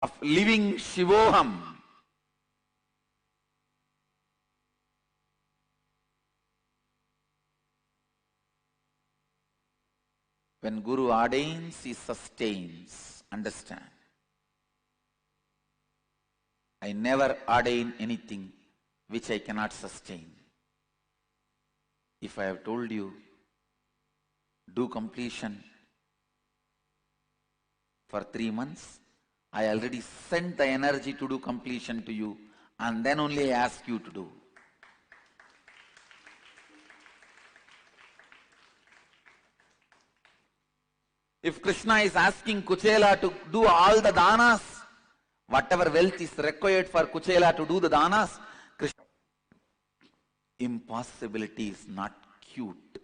of living Shivoham. When Guru ordains, he sustains. Understand? I never ordain anything which I cannot sustain. If I have told you, do completion for 3 months, I already sent the energy to do completion to you, and then only I ask you to do. If Krishna is asking Kuchela to do all the danas, whatever wealth is required for Kuchela to do the danas, Krishna, impossibility is not cute.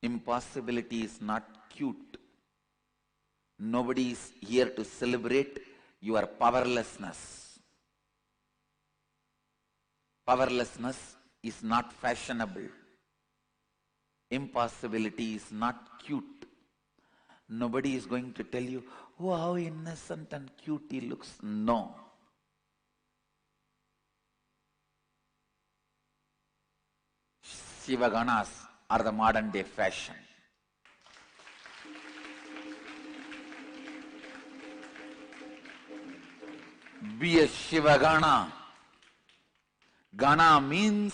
Impossibility is not cute. Nobody is here to celebrate your powerlessness. Powerlessness is not fashionable. Impossibility is not cute. Nobody is going to tell you, oh, how innocent and cute he looks. No. Shivaganas are the modern day fashion. Be a Shivagana. Gana means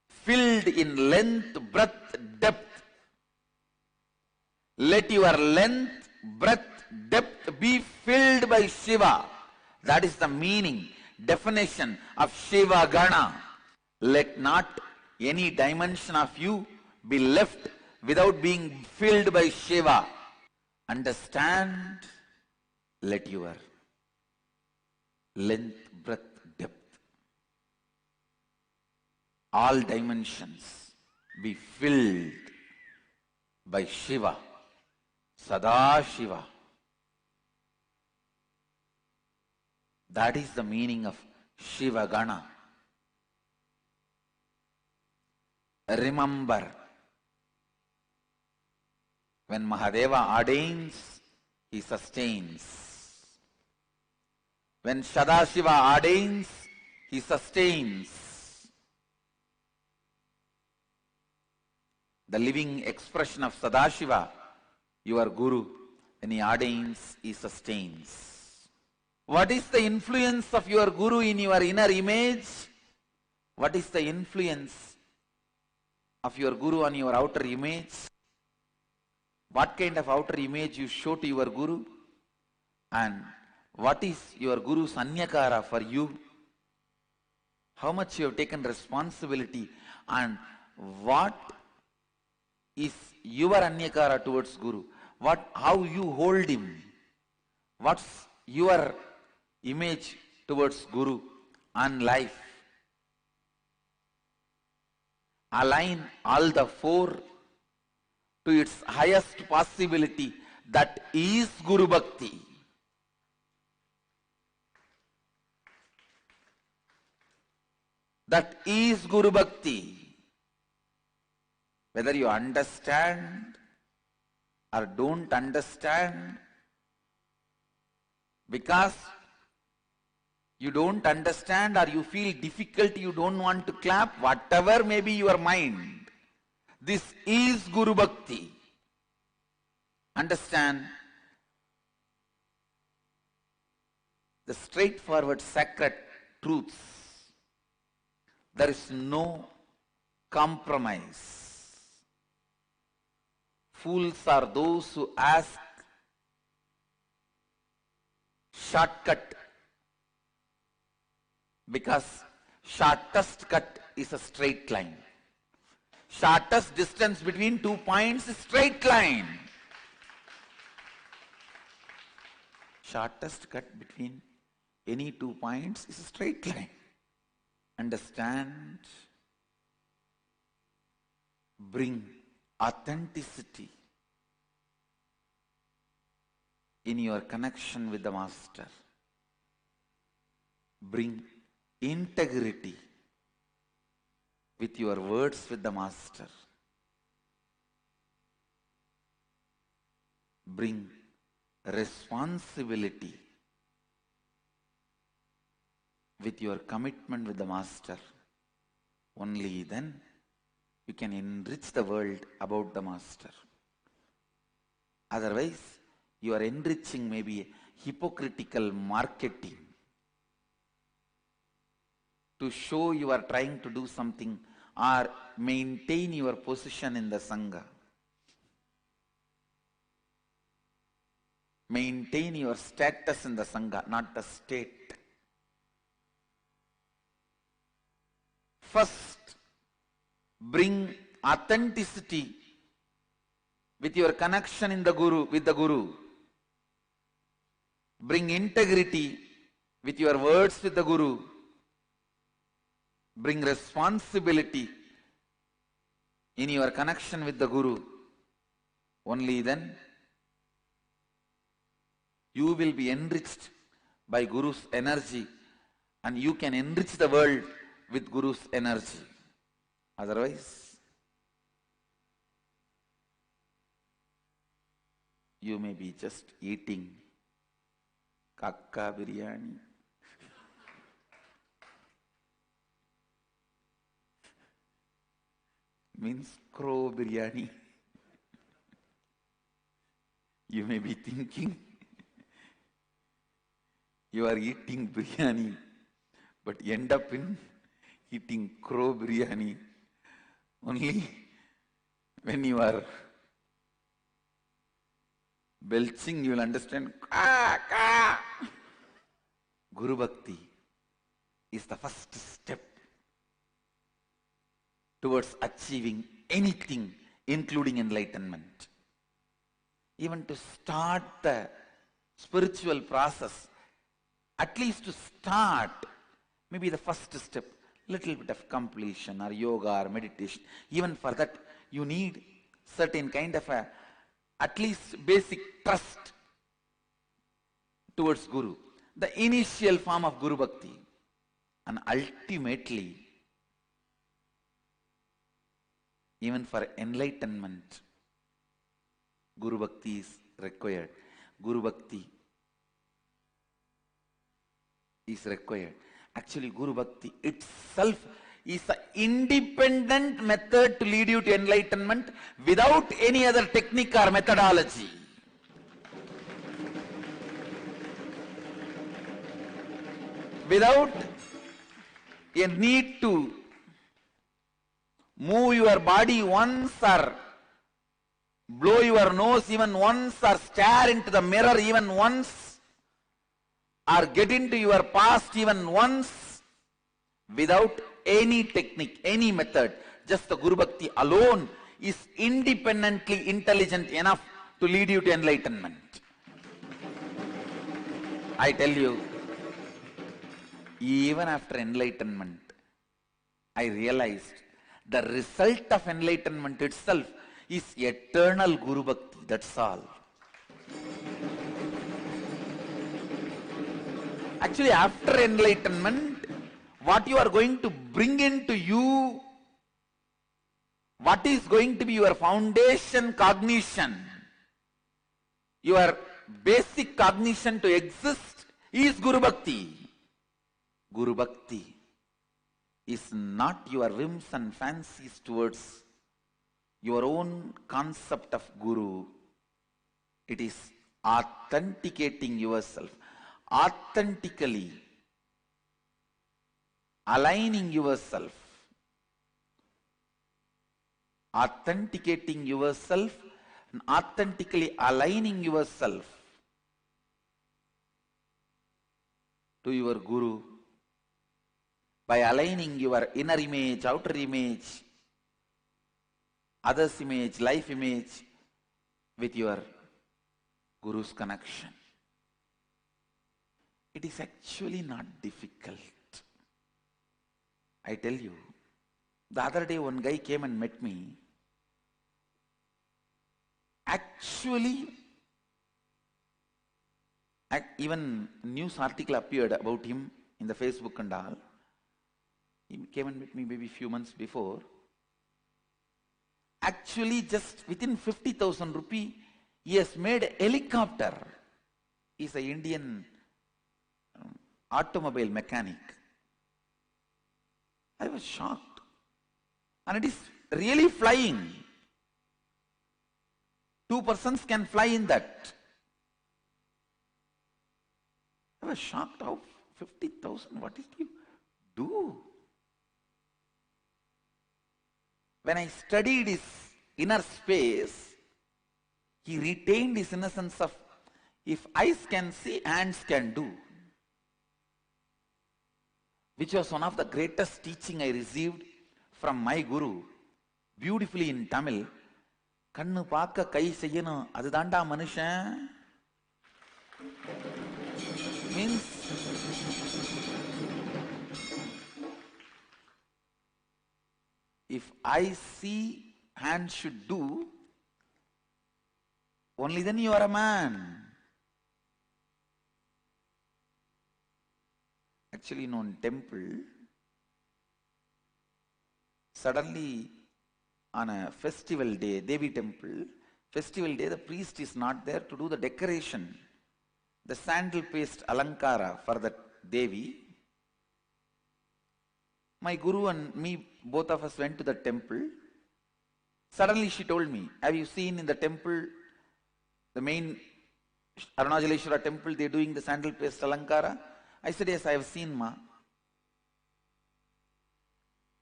filled in length, breadth, depth. Let your length, breadth, depth be filled by Shiva. That is the meaning, definition of Shiva Gana. Let not any dimension of you be left without being filled by Shiva. Understand? Let your length, breadth, depth, all dimensions be filled by Shiva, Sada Shiva. That is the meaning of Shiva Gana. Remember, when Mahadeva ordains, he sustains. When Sadashiva ordains, he sustains. The living expression of Sadashiva, your Guru, when he ordains, he sustains. What is the influence of your Guru in your inner image? What is the influence of your Guru on your outer image? What kind of outer image you show to your Guru? And what is your Guru's Anyakara for you? How much you have taken responsibility, and what is your Anyakara towards Guru? How you hold him? What's your image towards Guru and life? Align all the four to its highest possibility, that is Guru Bhakti. That is Guru Bhakti. Whether you understand or don't understand, because you don't understand or you feel difficult, you don't want to clap, whatever may be your mind, this is Guru Bhakti. Understand? The straightforward sacred truths. There is no compromise. Fools are those who ask shortcut, because shortest cut is a straight line. Shortest distance between 2 points is straight line. Shortest cut between any 2 points is a straight line. Understand? Bring authenticity in your connection with the Master. Bring integrity with your words with the Master. Bring responsibility with your commitment with the Master, only then you can enrich the world about the Master. Otherwise, you are enriching maybe hypocritical marketing to show you are trying to do something or maintain your position in the Sangha. Maintain your status in the Sangha, not the state. First, bring authenticity with your connection in the Guru, with the Guru. Bring integrity with your words with the Guru. Bring responsibility in your connection with the Guru. Only then you will be enriched by Guru's energy, and you can enrich the world with Guru's energy. Otherwise, you may be just eating kakka biryani. Means crow biryani. You may be thinking you are eating biryani, but end up in eating crow biryani. Only when you are belching, you will understand. Guru Bhakti is the first step towards achieving anything, including enlightenment. Even to start the spiritual process, at least to start, maybe the first step, little bit of completion or yoga or meditation. Even for that, you need certain kind of a, at least basic trust towards Guru. The initial form of Guru Bhakti. And ultimately, even for enlightenment, Guru Bhakti is required. Guru Bhakti is required. Actually, Guru Bhakti itself is an independent method to lead you to enlightenment without any other technique or methodology. Without a need to move your body once or blow your nose even once or stare into the mirror even once or get into your past even once, without any technique, any method. Just the Guru Bhakti alone is independently intelligent enough to lead you to enlightenment. I tell you, even after enlightenment, I realized the result of enlightenment itself is eternal Guru Bhakti, that's all. Actually, after enlightenment, what you are going to bring into you, what is going to be your foundation cognition, your basic cognition to exist is Guru Bhakti. Guru Bhakti is not your whims and fancies towards your own concept of Guru. It is authenticating yourself, authentically aligning yourself, authenticating yourself and authentically aligning yourself to your Guru by aligning your inner image, outer image, others' image, life image with your Guru's connection. It is actually not difficult. I tell you, the other day one guy came and met me. Actually, even news article appeared about him in the Facebook and all. He came and met me maybe a few months before. Actually, just within 50,000 rupee, he has made a helicopter is an Indian automobile mechanic. I was shocked. And it is really flying. Two persons can fly in that. I was shocked. How 50,000? What did you do? When I studied his inner space, he retained his innocence of, if eyes can see, hands can do. Which was one of the greatest teaching I received from my guru, beautifully in Tamil. Kannu paaka kai seyyano, adu daanda manushan. Means, if I see, hand should do, only then you are a man. Actually, in temple, suddenly on a festival day, Devi temple, festival day, the priest is not there to do the decoration, the sandal paste alankara for the Devi. My guru and me, both of us went to the temple. Suddenly she told me, have you seen in the temple, the main Arunachaleshwara temple, they are doing the sandal paste alankara? I said, yes, I have seen, ma.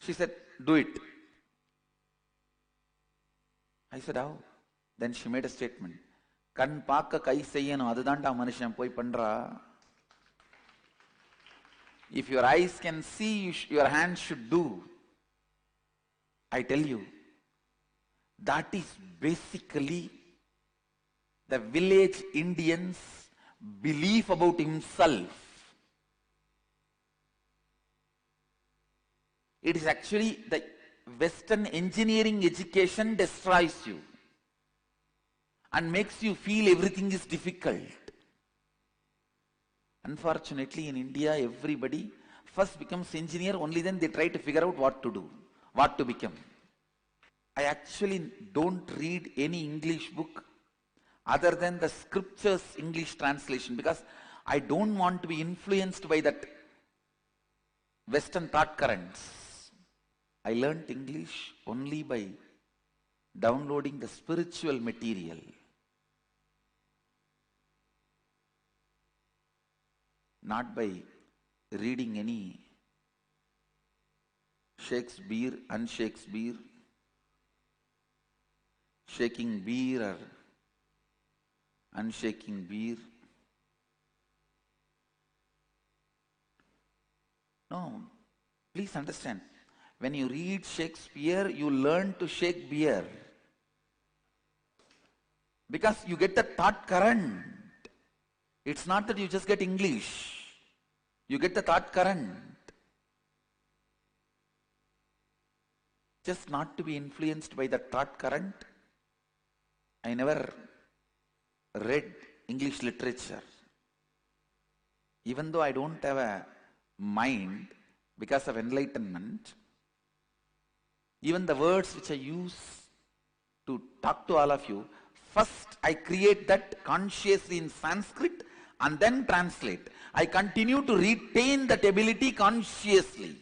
She said, do it. I said, how? Then she made a statement. Kan paaka kai seyyano, adudanda manushan poi pandra. If your eyes can see, your hands should do. I tell you, that is basically the village Indian's belief about himself. It is actually the Western engineering education destroys you and makes you feel everything is difficult. Unfortunately, in India, everybody first becomes engineer, only then they try to figure out what to do, what to become. I actually don't read any English book other than the scriptures English translation, because I don't want to be influenced by that Western thought currents. I learnt English only by downloading the spiritual material. Not by reading any Shakespeare, un-Shakespeare, shaking beer or unshaking beer. No, please understand. When you read Shakespeare, you learn to shake beer. Because you get the thought current. It's not that you just get English. You get the thought current. Just not to be influenced by the thought current. I never read English literature. Even though I don't have a mind because of enlightenment, even the words which I use to talk to all of you, first I create that consciously in Sanskrit and then translate. I continue to retain that ability consciously,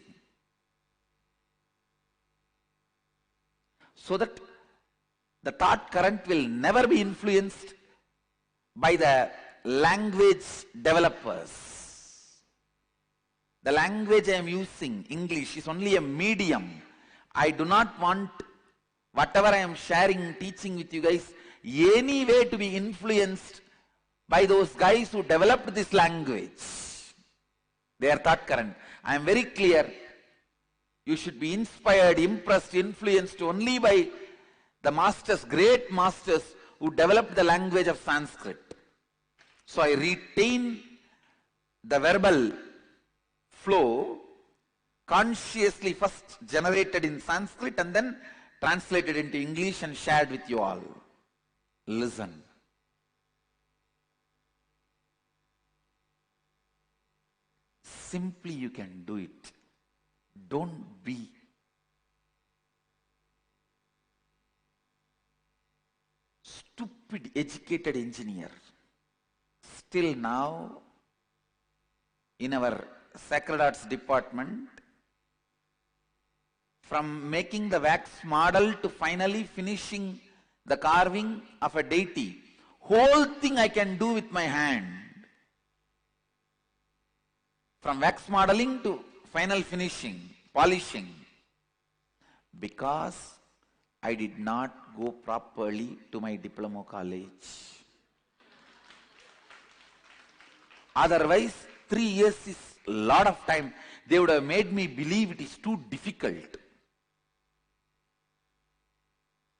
so that the thought current will never be influenced by the language developers. The language I am using, English, is only a medium. I do not want whatever I am sharing, teaching with you guys, any way to be influenced by those guys who developed this language. Their thought current. I am very clear. You should be inspired, impressed, influenced only by the masters, great masters who developed the language of Sanskrit. So I retain the verbal flow consciously, first generated in Sanskrit and then translated into English and shared with you all. Listen. Simply you can do it. Don't be stupid educated engineer. Still now, in our Sacred Arts department, from making the wax model to finally finishing the carving of a deity, whole thing I can do with my hand. From wax modeling to final finishing, polishing. Because I did not go properly to my diploma college. Otherwise, 3 years is a lot of time. They would have made me believe it is too difficult.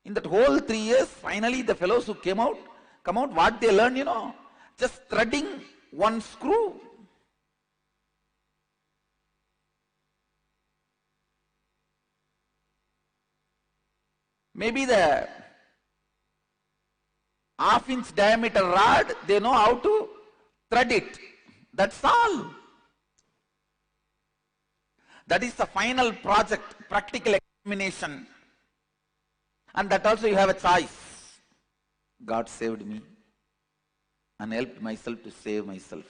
In that whole 3 years, finally the fellows who come out, what they learn, just threading one screw. Maybe the half-inch diameter rod, they know how to thread it. That's all. That is the final project, practical examination. And that also you have a choice. God saved me and helped myself to save myself.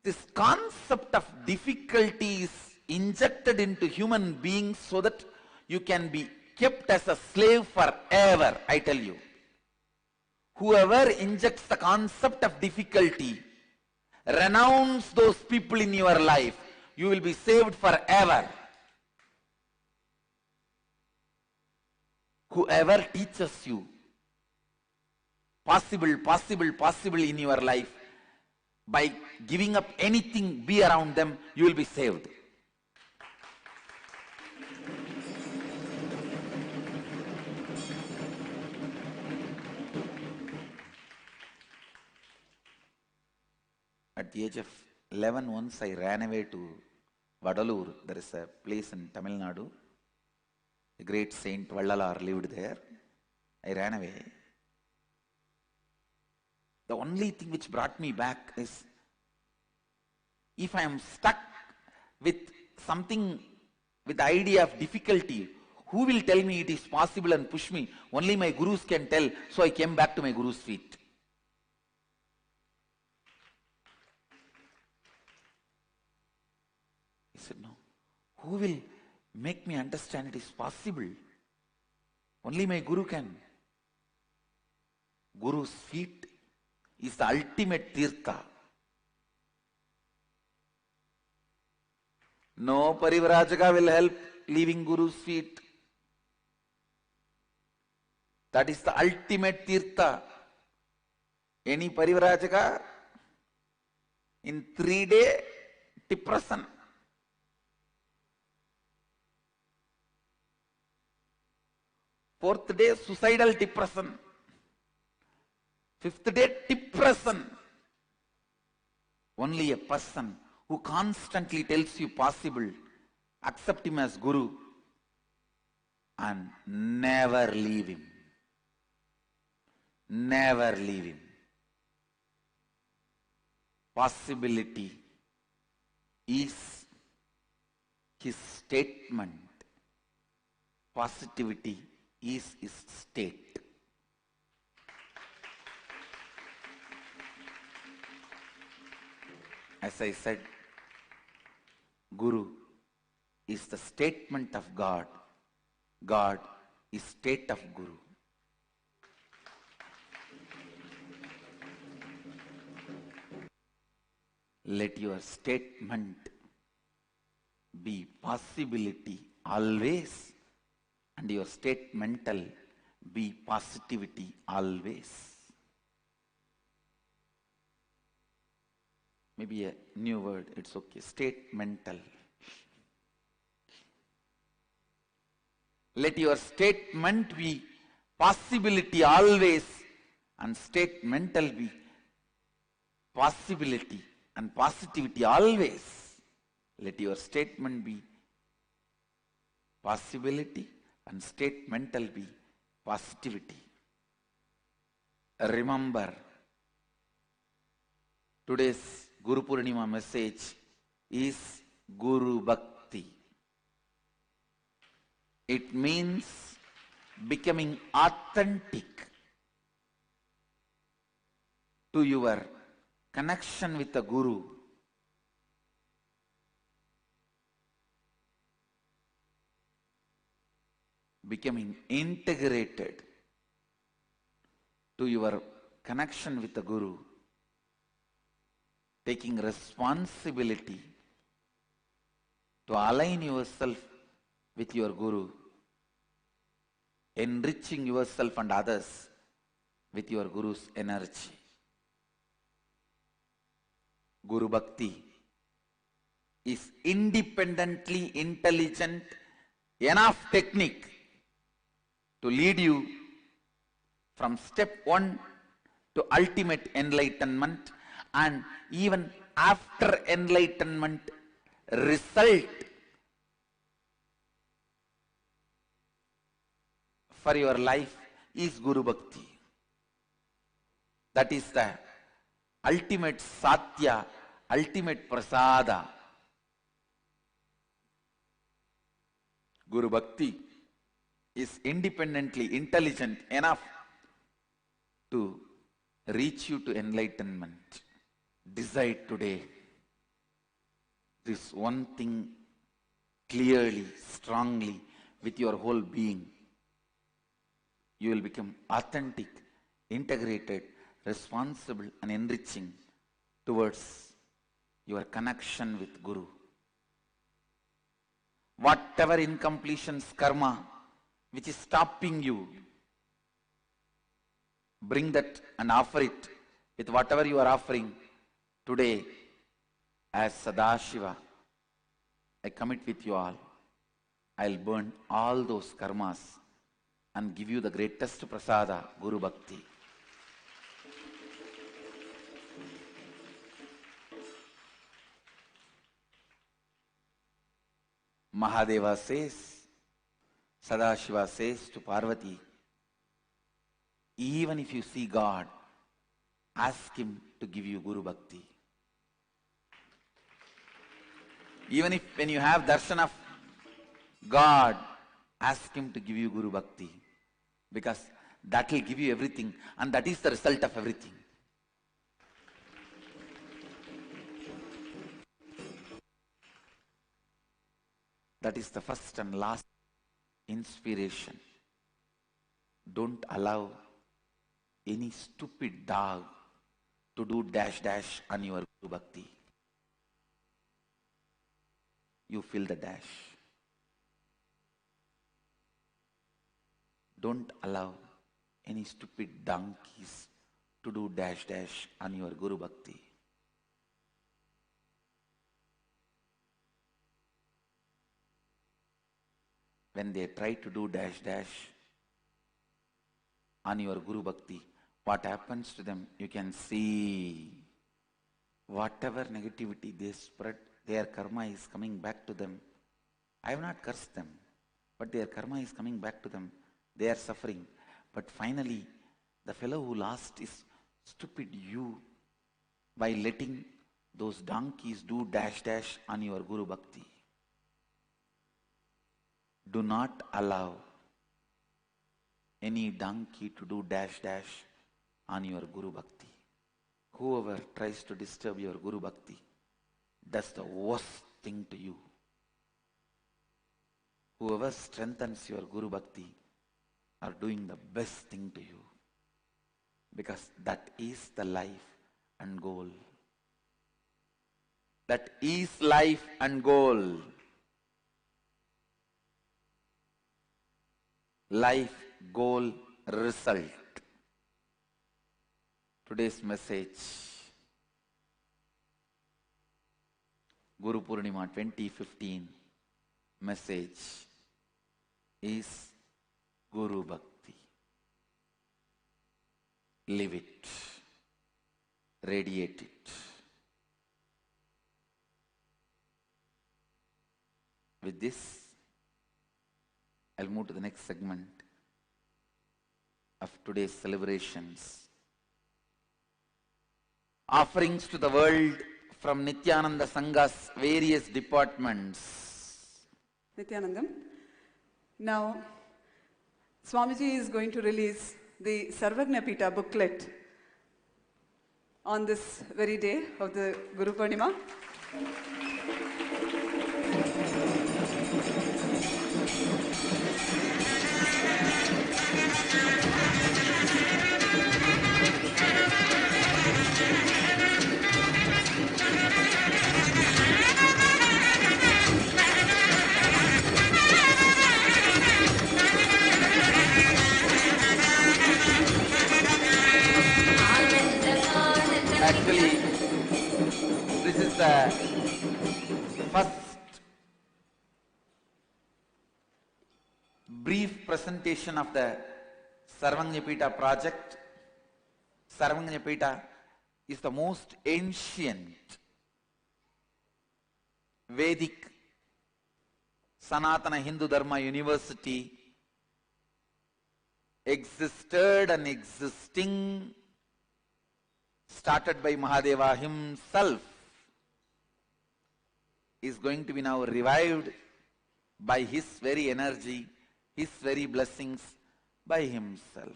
This concept of difficulty is injected into human beings so that you can be kept as a slave forever, I tell you. Whoever injects the concept of difficulty, renounce those people in your life. You will be saved forever. Whoever teaches you possible in your life, by giving up anything, be around them, you will be saved. At the age of 11, once I ran away to Vadalur. There is a place in Tamil Nadu. The great saint Vallalar lived there. I ran away. The only thing which brought me back is, if I am stuck with something, with the idea of difficulty, who will tell me it is possible and push me? Only my gurus can tell. So I came back to my guru's feet. He said, no. Who will make me understand it is possible? Only my guru can. Guru's feet is the ultimate tirtha. No parivrajaka will help leaving Guru's feet. That is the ultimate tirtha. Any parivrajaka in 3 days depression. Fourth day suicidal depression. Fifth day depression. Only a person who constantly tells you possible, accept him as Guru and never leave him. Never leave him. Possibility is his statement. Positivity is his state. As I said, Guru is the statement of God. God is state of Guru. Let your statement be possibility always, and your statemental be positivity always. Maybe a new word, it's okay. Statemental. Let your statement be possibility always, and statemental be possibility and positivity always. Let your statement be possibility and statemental be positivity. Remember, today's Guru Purnima message is Guru Bhakti. It means becoming authentic to your connection with the Guru, becoming integrated to your connection with the Guru, taking responsibility to align yourself with your Guru, enriching yourself and others with your Guru's energy. Guru Bhakti is independently intelligent enough technique to lead you from step 1 to ultimate enlightenment, and even after enlightenment result for your life is Guru Bhakti. That is the ultimate satya, ultimate prasada. Guru Bhakti is independently intelligent enough to reach you to enlightenment. Decide today this one thing clearly, strongly, with your whole being. You will become authentic, integrated, responsible and enriching towards your connection with Guru. Whatever incompletions, karma, which is stopping you, bring that and offer it with whatever you are offering today. As Sadashiva, I commit with you all, I'll burn all those karmas and give you the greatest prasada, Guru Bhakti. Mahadeva says, Sadashiva says to Parvati, even if you see God, ask him to give you Guru Bhakti. Even if when you have darshan of God, ask him to give you Guru Bhakti. Because that will give you everything, and that is the result of everything. That is the first and last inspiration. Don't allow any stupid dog to do dash dash on your Guru Bhakti. You feel the dash. Don't allow any stupid donkeys to do dash dash on your Guru Bhakti. When they try to do dash dash on your Guru Bhakti, what happens to them? You can see whatever negativity they spread, their karma is coming back to them. I have not cursed them, but their karma is coming back to them. They are suffering. But finally, the fellow who lost is stupid you by letting those donkeys do dash dash on your Guru Bhakti. Do not allow any donkey to do dash dash on your Guru Bhakti. Whoever tries to disturb your Guru Bhakti does the worst thing to you. Whoever strengthens your Guru Bhakti are doing the best thing to you. Because that is the life and goal. That is life and goal. Life, goal, result. Today's message, Guru Purnima 2015 message is Guru Bhakti. Live it. Radiate it. With this, I'll move to the next segment of today's celebrations. Offerings to the world from Nityananda Sangha's various departments. Nityanandam. Now, Swamiji is going to release the Sarvagna Pita booklet on this very day of the Guru Purnima. Actually, this is the first brief presentation of the Sarvagnyapita project. Sarvagnyapita is the most ancient Vedic Sanatana Hindu Dharma university existed and existing, started by Mahadeva himself, is going to be now revived by his very energy, his very blessings, by himself.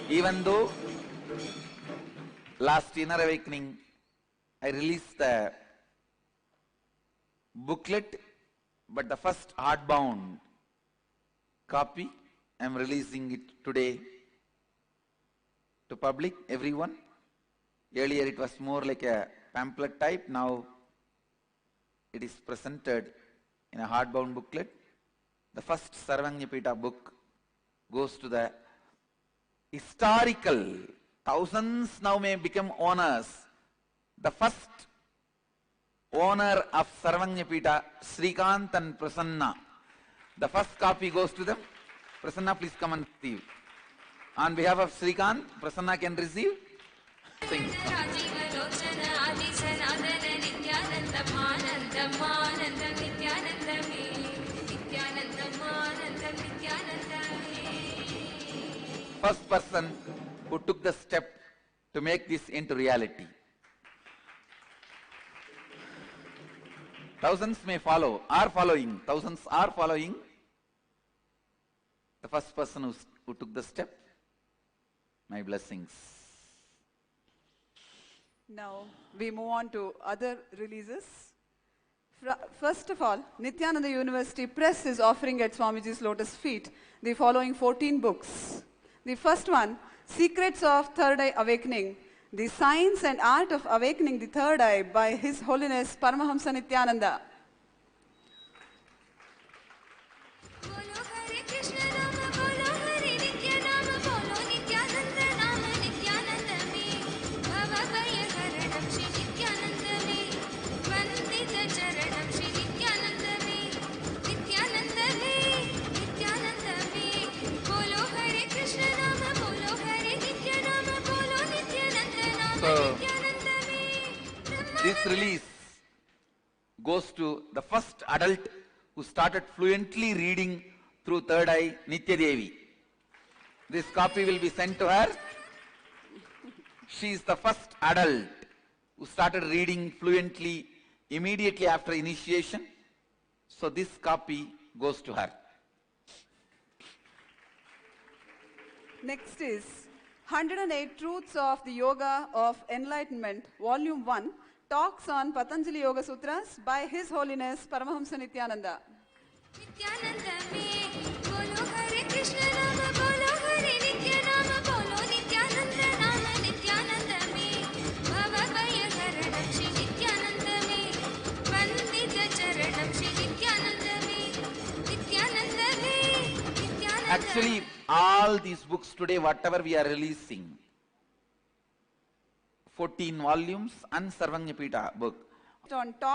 Even though last Inner Awakening I released the booklet, but the first hardbound copy I am releasing it today to public, everyone. Earlier it was more like a pamphlet type, now it is presented in a hardbound booklet. The first Sarvagnyapita book goes to the historical, thousands now may become owners. The first owner of Sarvagnyapita, Srikant and Prasanna. The first copy goes to them. Prasanna, please come and receive. On behalf of Srikant, Prasanna can receive. Sing. First person who took the step to make this into reality. Thousands may follow, are following, thousands are following. The first person who took the step, my blessings. Now we move on to other releases. First of all, Nityananda University Press is offering at Swamiji's lotus feet the following 14 books. The first one, Secrets of Third Eye Awakening, The Science and Art of Awakening the Third Eye by His Holiness Paramahamsa Nityananda. So, this release goes to the first adult who started fluently reading through Third Eye, Nitya Devi. This copy will be sent to her. She is the first adult who started reading fluently immediately after initiation. So this copy goes to her. Next is 108 Truths of the Yoga of Enlightenment, Volume 1, Talks on Patanjali Yoga Sutras by His Holiness Paramahamsa Nityananda. Actually, all these books today, whatever we are releasing, 14 volumes and Sarvagnyapita book. On top